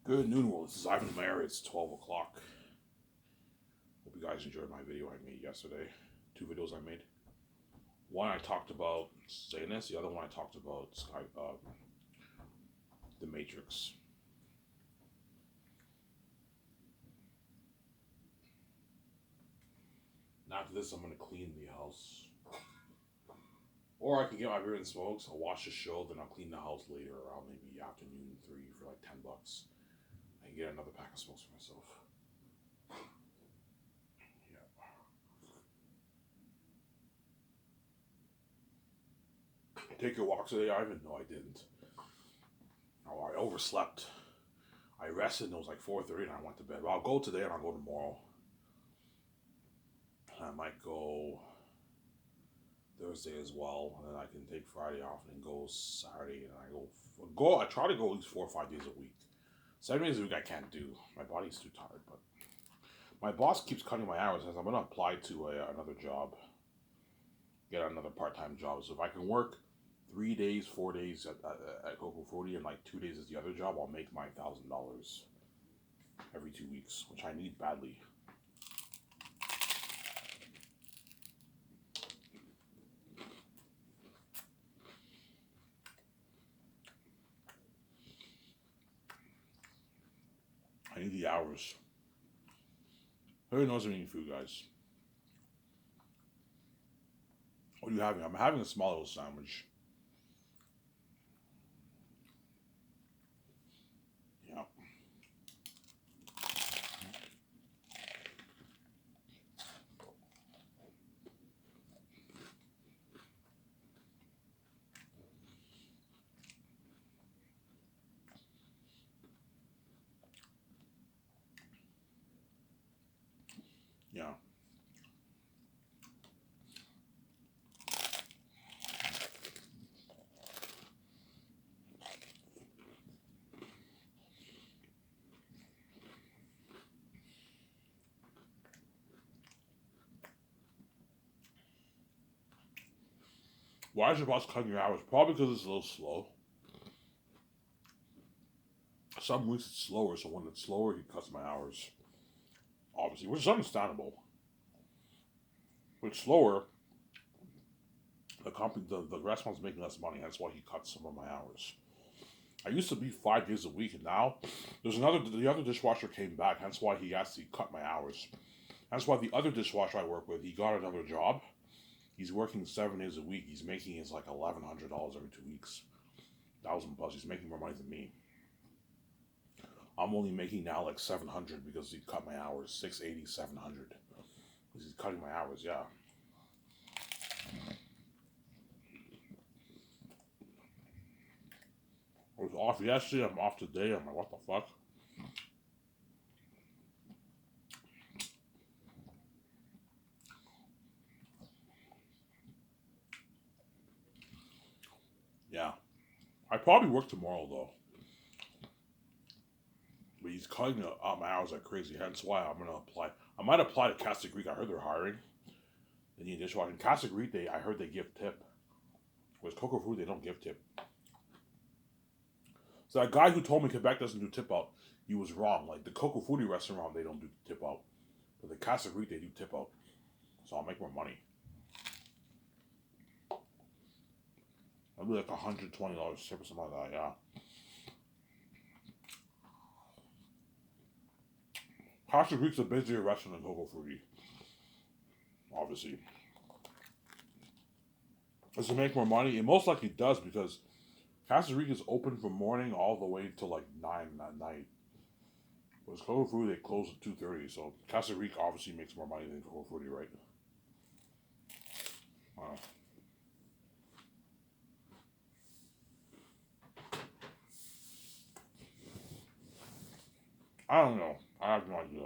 Good noon, world. This is Ivan Mayer. It's 12 o'clock. Hope you guys enjoyed my video I made yesterday. Two videos I made. One I talked about Zanus, the other one I talked about The Matrix. And after this, I'm going to clean the house. Or I can get my beer and smokes. I'll watch the show, then I'll clean the house later around maybe afternoon 3 for like $10. I can get another pack of smokes for myself. Take your walk today, Ivan? No, I didn't. Oh, I overslept. I rested and it was like 4:30 and I went to bed. Well, I'll go today and I'll go tomorrow. I might go Thursday as well, and then I can take Friday off and then go Saturday, and I try to go at least 4 or 5 days a week. 7 days a week I can't do. My body's too tired, but my boss keeps cutting my hours, as I'm going to apply to another job, get another part-time job. So if I can work 3 days, 4 days at Coco Fruity, and like 2 days is the other job, I'll make my $1,000 every 2 weeks, which I need badly. I need the hours. Who knows I'm eating food, guys? What are you having? I'm having a small little sandwich. Yeah. Yeah. Why is your boss cutting your hours? Probably because it's a little slow. Some weeks it's slower, so when it's slower, he cuts my hours. Obviously, which is understandable. When it's slower, the company, the restaurant's making less money. That's why he cuts some of my hours. I used to be 5 days a week, and now the other dishwasher came back. That's why he actually cut my hours. That's why the other dishwasher I work with, he got another job. He's working 7 days a week. He's making his like $1,100 every 2 weeks. $1,000. He's making more money than me. I'm only making now like 700 because he cut my hours. 680, 700. Because he's cutting my hours, yeah. I was off yesterday, I'm off today. I'm like, what the fuck? Yeah. I probably work tomorrow though. But he's cutting out my hours like crazy. Hence why I'm gonna apply. I might apply to Casa Greek. I heard they're hiring. They need dishwashing. Casa Greek, I heard they give tip. Whereas Coco Fruit, they don't give tip. So that guy who told me Quebec doesn't do tip out, he was wrong. Like the Coco Fruity restaurant, they don't do tip out. But the Casa Greek, they do tip out. So I'll make more money. I'll be like $120 tip or something like that, yeah. Casa Greek's a busier restaurant than Coco Fruity. Obviously. Does it make more money? It most likely does because Casa Greek is open from morning all the way till like 9 at night. Whereas Coco Fruity, they close at 2:30. So Casa Greek obviously makes more money than Coco Fruity, right? I don't know. I have no idea.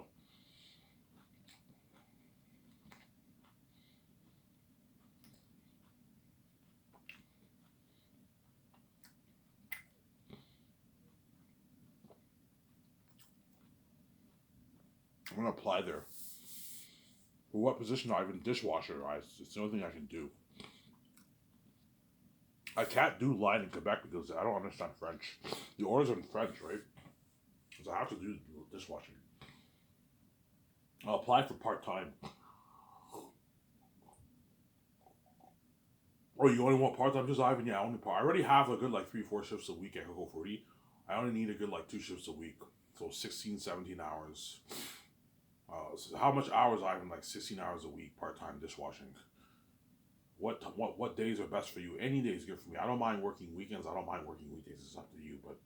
I'm gonna apply there. For what position? I have in dishwasher. It's the only thing I can do. I can't do line in Quebec because I don't understand French. The orders are in French, right? Because I have to do dishwashing. I'll apply for part time. Oh, you only want part time, just Ivan? Yeah, only part. I already have a good like 3, 4 shifts a week. I could go 40. I only need a good like 2 shifts a week, so 16, 17 hours. So how much hours, Ivan? Like 16 hours a week, part time dishwashing. What days are best for you? Any day is good for me. I don't mind working weekends. I don't mind working weekdays. It's up to you, but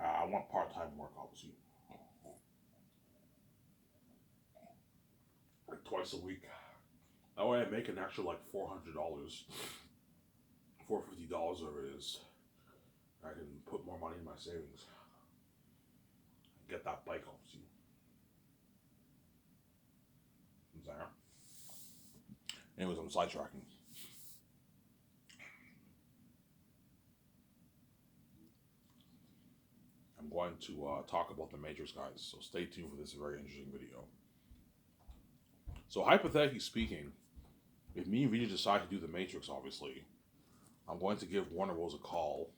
I want part time work, obviously, like twice a week. That way, I make an extra like $400, $450, whatever it is. I can put more money in my savings. Get that bike, obviously. There. Anyways, I'm sidetracking. I'm going to talk about the Matrix, guys. So stay tuned for this very interesting video. So hypothetically speaking, if me and Vijay decide to do the Matrix, obviously, I'm going to give Warner Bros. A call,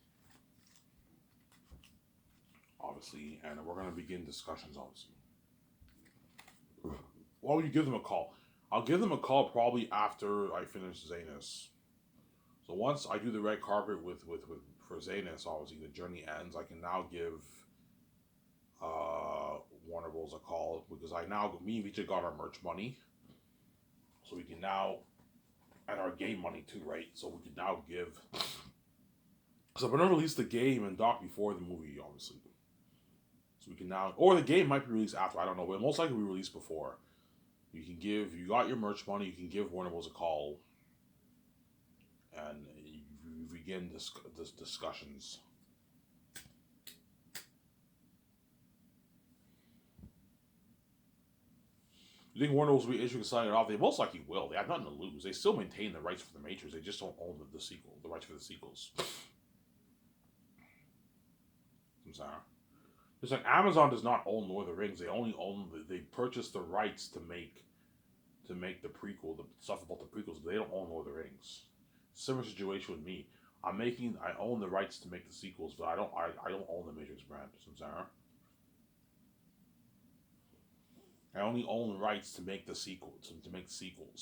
obviously, and we're going to begin discussions, obviously. Why would you give them a call? I'll give them a call probably after I finish Zanus. So once I do the red carpet with for Zanus, obviously the journey ends. I can now give Warner Bros. A call because me and Vijay got our merch money, so we can now, and our game money too, right? So we can now give. So I'm gonna release the game and doc before the movie, obviously. So we can now, or the game might be released after. I don't know, but most likely we release before. You got your merch money. You can give Warner Bros. A call, and you begin this discussions. You think Warner Bros. Will be issuing signing it off? They most likely will. They have nothing to lose. They still maintain the rights for the Matrix. They just don't own the sequel, the rights for the sequels. I'm sorry. It's like Amazon does not own Lord of the Rings. They only own they purchased the rights to make the prequel, the stuff about the prequels. But they don't own Lord of the Rings. Similar situation with me. I own the rights to make the sequels, but I don't own the Matrix brand. I'm sorry. I only own the rights to make the sequels,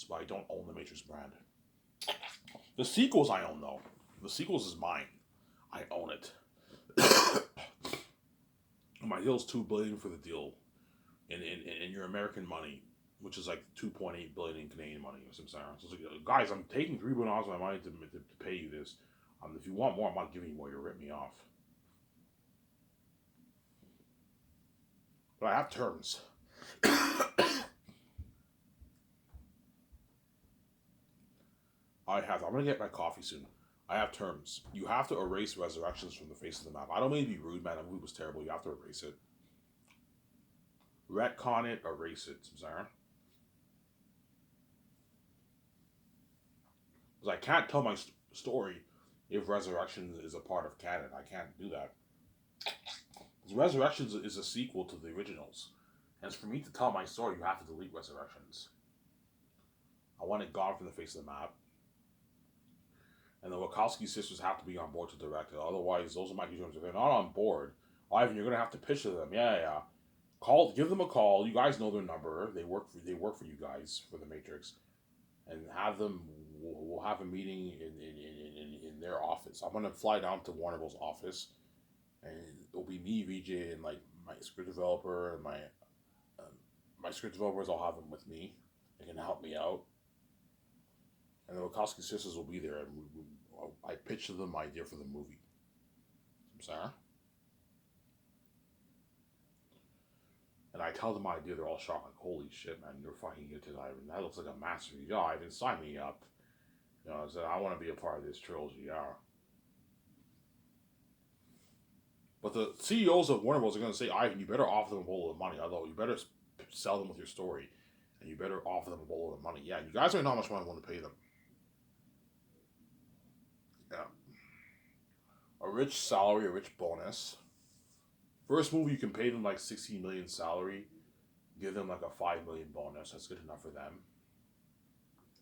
but I don't own the Matrix brand. The sequels I own though. The sequels is mine. I own it. My deal's $2 billion for the deal, in your American money, which is like 2.8 billion in Canadian money or something. So it's like, guys, I'm taking $3 billion of my money to pay you this. If you want more, I'm not giving you more. You're ripping me off. But I have terms. I'm gonna get my coffee soon. I have terms. You have to erase Resurrections from the face of the map. I don't mean to be rude, man. That movie was terrible. You have to erase it. Retcon it, erase it. Sorry. Because I can't tell my story if Resurrections is a part of canon. I can't do that. Because Resurrections is a sequel to the originals. And for me to tell my story, you have to delete Resurrections. I want it gone from the face of the map. And the Wachowski sisters have to be on board to direct it. Otherwise, those are my two terms. If they're not on board, Ivan, you're gonna have to pitch to them. Yeah. Give them a call. You guys know their number. They work for you guys for the Matrix, and have them. We'll have a meeting in their office. I'm gonna fly down to Warner Bros. Office, and it'll be me, VJ, and like my script developer and my script developers. I'll have them with me. They can help me out. And the Wachowski sisters will be there, and I pitched to them my idea for the movie. Sarah? And I tell them my idea, they're all shocked, like, holy shit, man, you're fucking gifted, Ivan. That looks like a masterpiece. Yeah, Ivan, sign me up. I said, I want to be a part of this trilogy, yeah. But the CEOs of Warner Bros. Are going to say, Ivan, you better offer them a bowl of money, although you better sell them with your story, and you better offer them a bowl of money. Yeah, you guys don't know how much money I want to pay them. Yeah. A rich salary, a rich bonus. First movie, you can pay them like 16 million salary, give them like a 5 million bonus. That's good enough for them.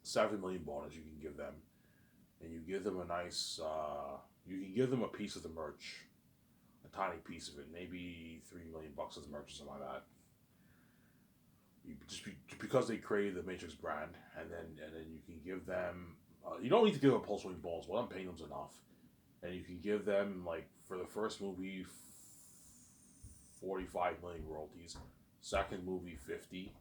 7 million bonus you can give them, and you give them a nice. You can give them a piece of the merch, tiny piece of it, maybe $3 million as merch or something like that. Because they created the Matrix brand, and then you can give them. You don't need to give them Pulse Wing balls. What I'm paying them's enough, and you can give them like for the first movie, 45 million royalties. Second movie, 50,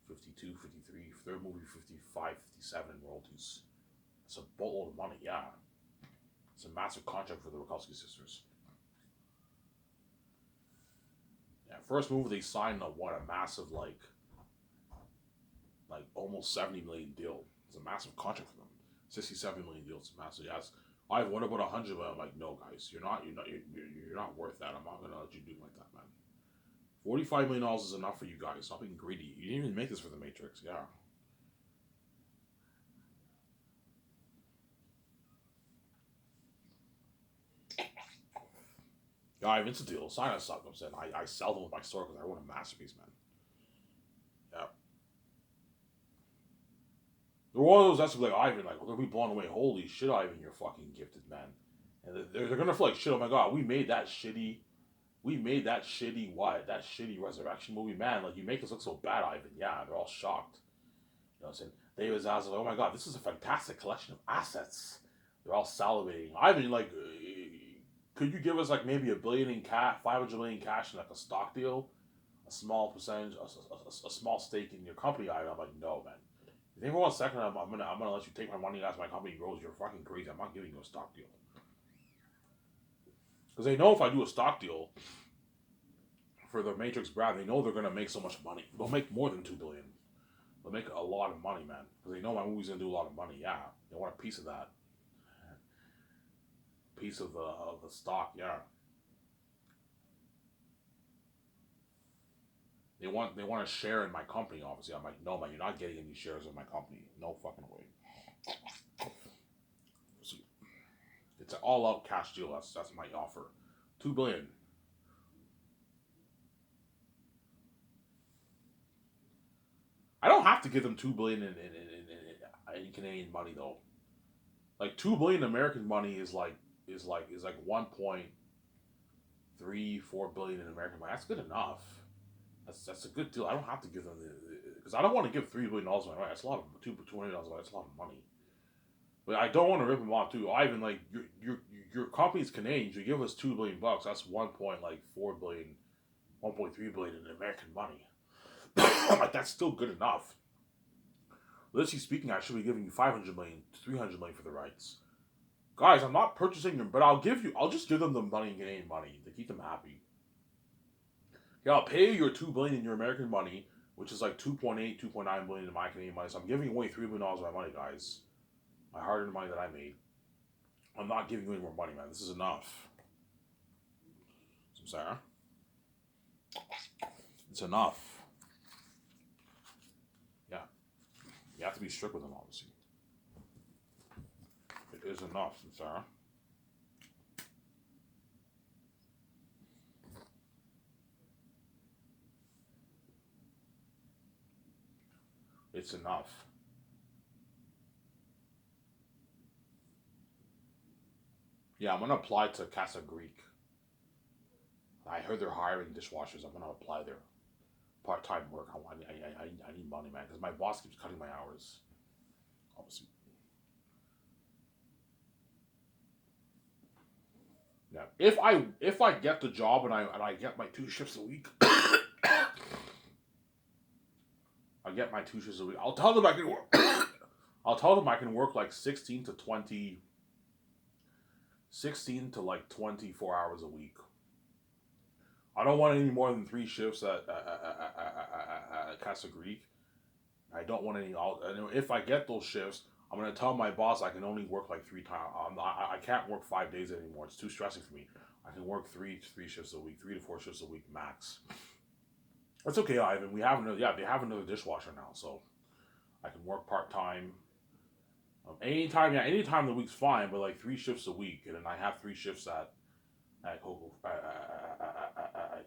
52, 53. Third movie, 55, 57 royalties. It's a boatload of money, yeah. It's a massive contract for the Wachowski sisters. Yeah, first movie they signed a massive like almost 70 million deal. It's a massive contract for them. 67 million deal. It's massive. Yes. I what about 100? But I'm like, no, guys, you're not worth that. I'm not gonna let you do like that, man. $45 million is enough for you guys. Stop being greedy. You didn't even make this for the Matrix. Yeah. Yeah, I have Instant Deal. Sign us up. I'm saying I sell them with my store because I want a masterpiece, man. Yeah. They're one of those that's like Ivan, like they'll be blown away. Holy shit, Ivan, you're fucking gifted, man. And they're gonna feel like shit. Oh my god, we made that shitty. We made that shitty what? That shitty resurrection movie, man. Like you make us look so bad, Ivan. Yeah, they're all shocked. You know what I'm saying? David Zaz like, oh my god, this is a fantastic collection of assets. They're all salivating. Ivan, like, could you give us like maybe $1 billion in cash, 500 million cash in like a stock deal, a small percentage, a small stake in your company? Ivan, I'm like, no, man. You think for 1 second I'm gonna let you take my money as my company grows? You're fucking crazy. I'm not giving you a stock deal. Because they know if I do a stock deal for the Matrix brand, they know they're gonna make so much money. They'll make more than $2 billion. They'll make a lot of money, man. Because they know my movie's gonna do a lot of money. Yeah, they want a piece of that. Piece of the stock. Yeah. They want a share in my company. Obviously, I'm like, no, man, you're not getting any shares of my company. No fucking way. See, it's an all-out cash deal. That's my offer. $2 billion. I don't have to give them $2 billion in Canadian money though. Like $2 billion American money is like 1.34 billion in American money. That's good enough. That's a good deal. I don't have to give them because I don't want to give $3 billion away. That's a lot of $200 away. That's a lot of money. But I don't want to rip them off too. Ivan, like your company's Canadian. You give us $2 billion. That's 1.4 billion, 1.3 billion in American money. Like that's still good enough. Literally speaking, I should be giving you 500 million, 300 million for the rights. Guys, I'm not purchasing them, but I'll just give them the money in Canadian money to keep them happy. Yeah, I'll pay you your $2 billion in your American money, which is like 2.8, 2.9 billion in my Canadian money. So I'm giving away $3 billion of my money, guys. My hard-earned money that I made. I'm not giving you any more money, man. This is enough. Sarah. It's enough. Yeah. You have to be strict with them, obviously. It is enough, Sarah. It's enough. Yeah, I'm gonna apply to Casa Greek. I heard they're hiring dishwashers. I'm gonna apply there. Part-time work. I need money, man, because my boss keeps cutting my hours. Obviously. Yeah. If I get the job and I get my 2 shifts a week, I get my 2 shifts a week. I'll tell them I can work. I'll tell them I can work like 16 to 20, 16 to like 24 hours a week. I don't want any more than 3 shifts at Casa Greek. I don't want any. If I get those shifts, I'm gonna tell my boss I can only work like 3 times. I can't work 5 days anymore. It's too stressing for me. I can work three shifts a week, 3 to 4 shifts a week max. That's okay, Ivan. We have another. Yeah, they have another dishwasher now, so I can work part time. Anytime, yeah, anytime the week's fine, but like 3 shifts a week, and then I have 3 shifts at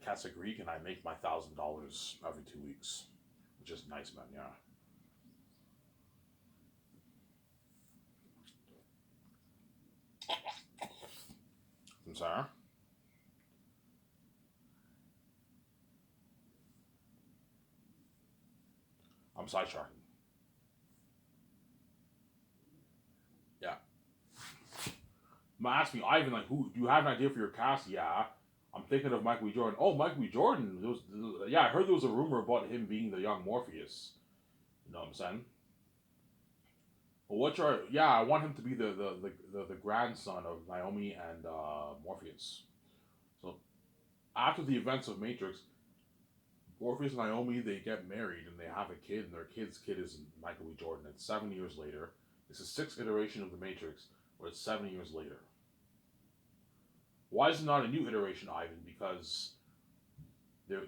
Casa Greek, and I make my $1,000 every 2 weeks, which is nice, man. Yeah. I'm sorry. I'm sidetracking. Yeah. Ask me, Ivan, like, who do you have an idea for your cast? Yeah. I'm thinking of Michael B. Jordan. Oh, Michael B. Jordan. Yeah, I heard there was a rumor about him being the young Morpheus. You know what I'm saying? But yeah, I want him to be the grandson of Naomi and Morpheus. So after the events of Matrix, Morpheus and Naomi, they get married and they have a kid, and their kid's kid is Michael B. Jordan. It's 7 years later. It's the sixth iteration of the Matrix, but it's 7 years later. Why is it not a new iteration, Ivan? Because there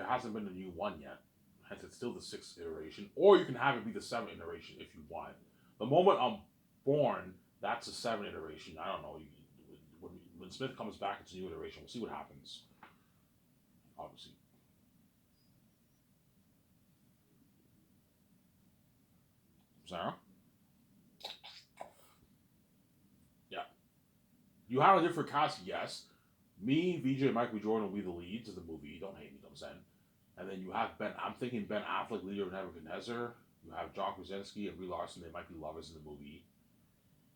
hasn't been a new one yet. Hence, it's still the sixth iteration. Or you can have it be the seventh iteration if you want. The moment I'm born, that's a seventh iteration. I don't know. When Smith comes back, it's a new iteration. We'll see what happens. Obviously. Sarah? Yeah. You have a different cast, yes. Me, VJ, and Michael B. Jordan will be the leads of the movie. Don't hate me, you know what I'm saying? And then you have I'm thinking Ben Affleck, leader of Nebuchadnezzar. You have John Krasinski and Brie Larson. They might be lovers in the movie.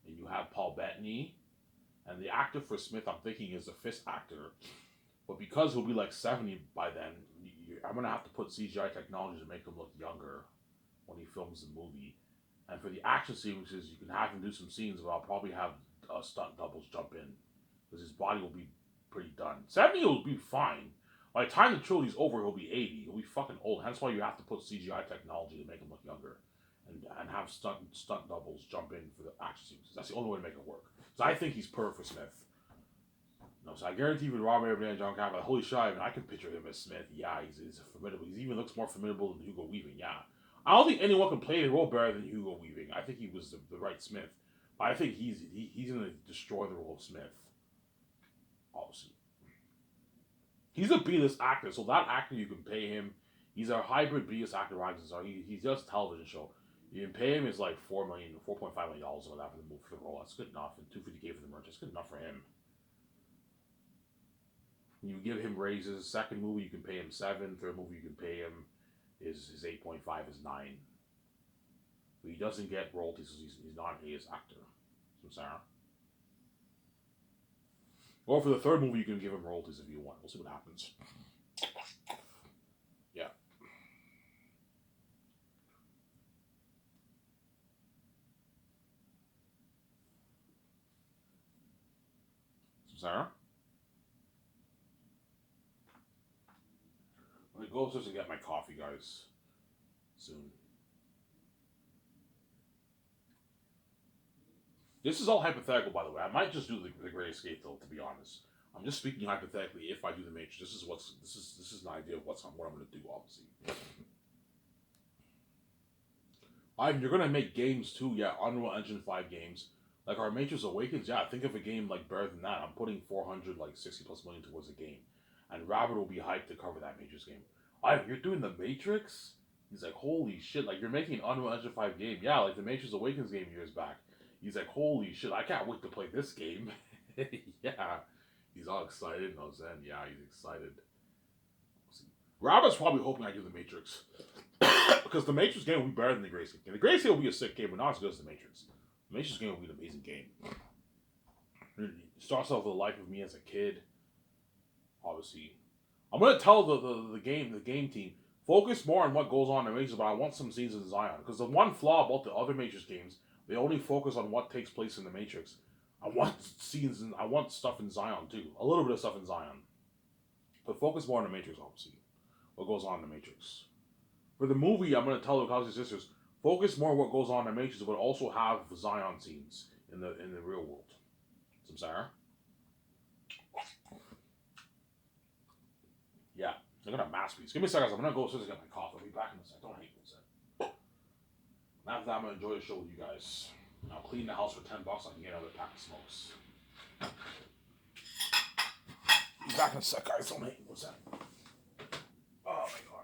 And you have Paul Bettany. And the actor for Smith, I'm thinking, is a fifth actor. But because he'll be like 70 by then, I'm going to have to put CGI technology to make him look younger when he films the movie. And for the action sequences, you can have him do some scenes, but I'll probably have stunt doubles jump in. Because his body will be pretty done. 70 will be fine. By the time the trilogy's over, he'll be 80. He'll be fucking old. Hence why you have to put CGI technology to make him look younger. And have stunt doubles jump in for the action sequences. That's the only way to make it work. So I think he's perfect for Smith. No, so I guarantee with Robert Abernathy and John Campbell, holy shit, I can picture him as Smith. Yeah, he's formidable. He even looks more formidable than Hugo Weaving. Yeah, I don't think anyone can play the role better than Hugo Weaving. I think he was the right Smith. But I think he's gonna destroy the role of Smith. Obviously, he's a B-list actor, so that actor you can pay him. He's a hybrid B-list actor. So he does television show. You can pay him is like $4.5 million or whatever for the role. That's good enough, and $250K for the merch. That's good enough for him. You give him raises. Second movie you can pay him 7. Third movie you can pay him is 8.5 is 9. But he doesn't get royalties because he's not an A-list actor. So Sarah. Or for the third movie you can give him royalties if you want. We'll see what happens. Yeah. So Sarah. I'm gonna go upstairs and get my coffee, guys. Soon. This is all hypothetical, by the way. I might just do the Great Escape, though. To be honest, I'm just speaking hypothetically. If I do the Matrix, this is an idea of what I'm going to do. Obviously, you're going to make games too. Yeah, Unreal Engine 5 games. Like our Matrix Awakens. Yeah, think of a game like better than that. I'm putting 460+ million towards a game, and Rabbit will be hyped to cover that Matrix game. You're doing the Matrix. He's like, holy shit! Like you're making an Unreal Engine 5 game. Yeah, like the Matrix Awakens game years back. He's like, holy shit, I can't wait to play this game. Yeah. He's all excited. And I was saying, yeah, he's excited. Robert's probably hoping I do the Matrix. Because the Matrix game will be better than the Grace game. The Grace game will be a sick game, but not as good as the Matrix. The Matrix game will be an amazing game. It starts off with the life of me as a kid. Obviously. I'm going to tell the game team, focus more on what goes on in the Matrix, but I want some scenes in Zion. Because the one flaw about the other Matrix games, they only focus on what takes place in the Matrix. I want scenes and I want stuff in Zion too. A little bit of stuff in Zion. But focus more on the Matrix, obviously. What goes on in the Matrix. For the movie, I'm going to tell the Wachowski sisters, focus more on what goes on in the Matrix, but also have Zion scenes in the real world. Some Sarah? Yeah. They're going to masterpiece. Give me a second. I'm going to go upstairs and get my coffee. I'll be back in a second. Don't hate me a second. After that, I'm going to enjoy the show with you guys. I'll clean the house for $10. I can get another pack of smokes. Be back in a sec, guys. Don't hate me. What's that? Oh my god.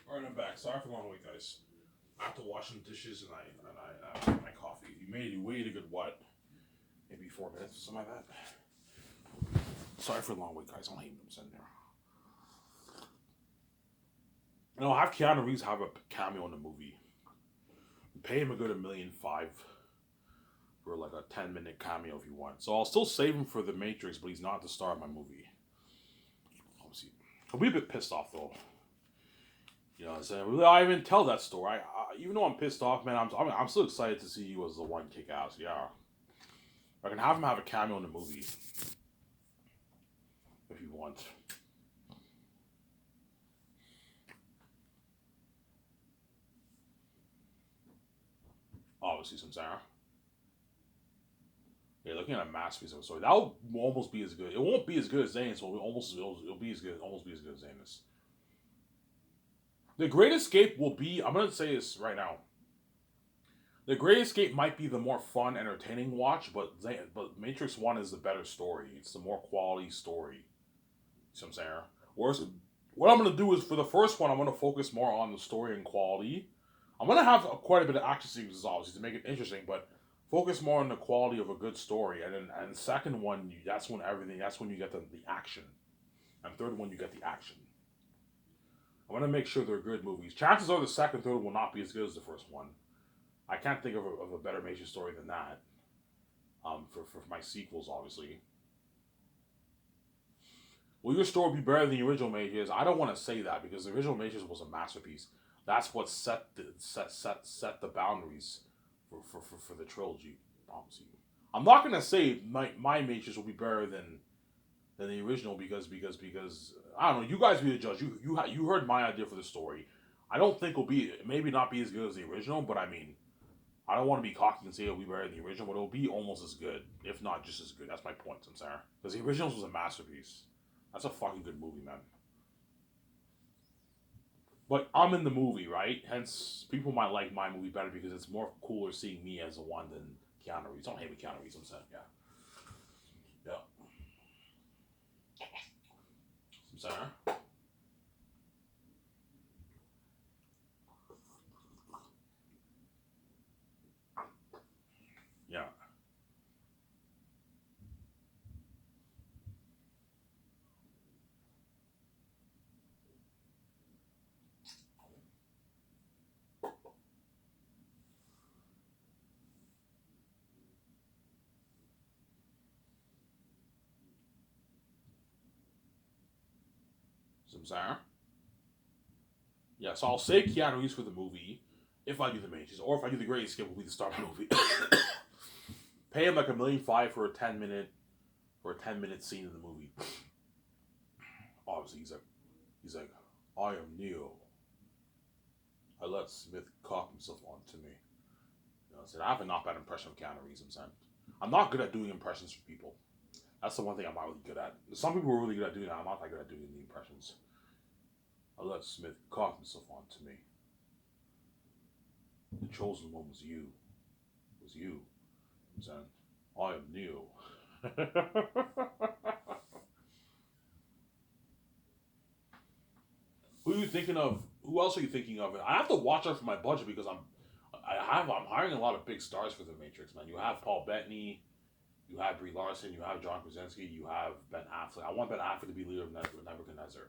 Alright, I'm back. Sorry for the long wait, guys. After washing dishes and I had my coffee. You waited a good what? Maybe 4 minutes or something like that. Sorry for the long wait, guys. I'll hate them sitting there. You know, have Keanu Reeves have a cameo in the movie. Pay him a good $1.5 million for like a 10-minute cameo if you want. So I'll still save him for The Matrix, but he's not the star of my movie. Obviously, I'll be a bit pissed off though. You know what I'm saying? I even tell that story. Even though I'm pissed off, man, I'm still excited to see you as the one kick ass. Yeah, I can have him have a cameo in the movie if you want. Obviously, some Sarah. Yeah, looking at a masterpiece of a story. That will almost be as good. It won't be as good as Zane's, so it'll be as good, almost be as good as Zane's. The Great Escape will be. I'm gonna say this right now. The Great Escape might be the more fun, entertaining watch, but Matrix One is the better story. It's the more quality story. You see what I'm saying? Whereas, what I'm gonna do is for the first one, I'm gonna focus more on the story and quality. I'm gonna have quite a bit of action sequences, obviously, to make it interesting, but focus more on the quality of a good story. And the second one, that's when you get the action. And third one, you get the action. I want to make sure they're good movies. Chances are the second, third will not be as good as the first one. I can't think of a better Matrix story than that. For my sequels, obviously. Will your story be better than the original Matrix? I don't want to say that because the original Matrix was a masterpiece. That's what set the boundaries for the trilogy. Obviously, I'm not gonna say my Matrix will be better than the original because I don't know. You guys be the judge. You heard my idea for the story. I don't think it'll be maybe not be as good as the original, but I mean, I don't want to be cocky and say it'll be better than the original, but it'll be almost as good, if not just as good. That's my point, I'm sorry. Because the original was a masterpiece. That's a fucking good movie, man. But I'm in the movie, right? Hence, people might like my movie better because it's more cooler seeing me as the one than Keanu Reeves. Don't hate me, Keanu Reeves. I'm saying, yeah, yeah. I'm saying, yeah. I'm saying, yeah. So I'll say Keanu Reeves for the movie if I do the Matrix, or if I do the Great Escape, will be the star of the movie. Pay him like $1.5 million for a 10-minute scene in the movie. Obviously, he's like, I am Neo. I let Smith cock himself onto me. You know, I have a not bad impression of Keanu Reeves. I'm not good at doing impressions for people. That's the one thing I'm not really good at. Some people are really good at doing that. I'm not that good at doing the impressions. I let Smith cock himself onto me. The chosen one was you. It was you. I'm saying, I am Neo. Who are you thinking of? Who else are you thinking of? I have to watch out for my budget because I'm hiring a lot of big stars for the Matrix, man. You have Paul Bettany, you have Brie Larson, you have John Krasinski, you have Ben Affleck. I want Ben Affleck to be leader of Nebuchadnezzar.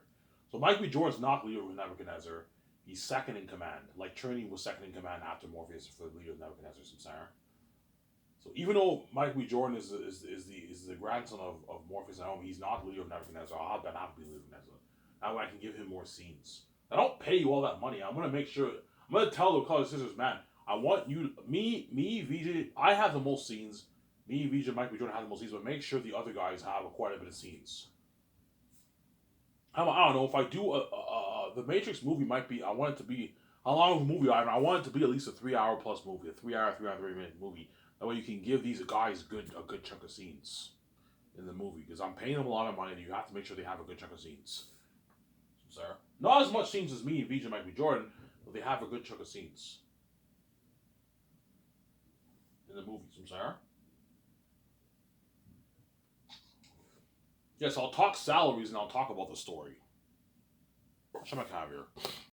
So Mike B. Jordan's not leader of Nebuchadnezzar. He's second in command. Like Trinity was second in command after Morpheus for the leader of Nebuchadnezzar, Samsara. So even though Mike B. Jordan is the grandson of Morpheus and Naomi, he's not the leader of Nebuchadnezzar. I'll have Ben Affleck be the leader of Nebuchadnezzar. That way I can give him more scenes. I don't pay you all that money. I'm gonna make sure. I'm gonna tell the Color Sisters, man. I want you, VJ. I have the most scenes. Me, VJ, Mike B. Jordan have the most scenes, but make sure the other guys have quite a bit of scenes. I don't know if I do the Matrix movie might be. I want it to be how long of a movie I want it to be at least a 3 hour plus movie, a 3 hour, 3 minute movie. That way you can give these guys a good chunk of scenes in the movie because I'm paying them a lot of money. And you have to make sure they have a good chunk of scenes. Sir, not as much scenes as me and VJ Mike B. Jordan, but they have a good chunk of scenes in the movies. Sir. Yes, I'll talk salaries and I'll talk about the story. Shut my camera here.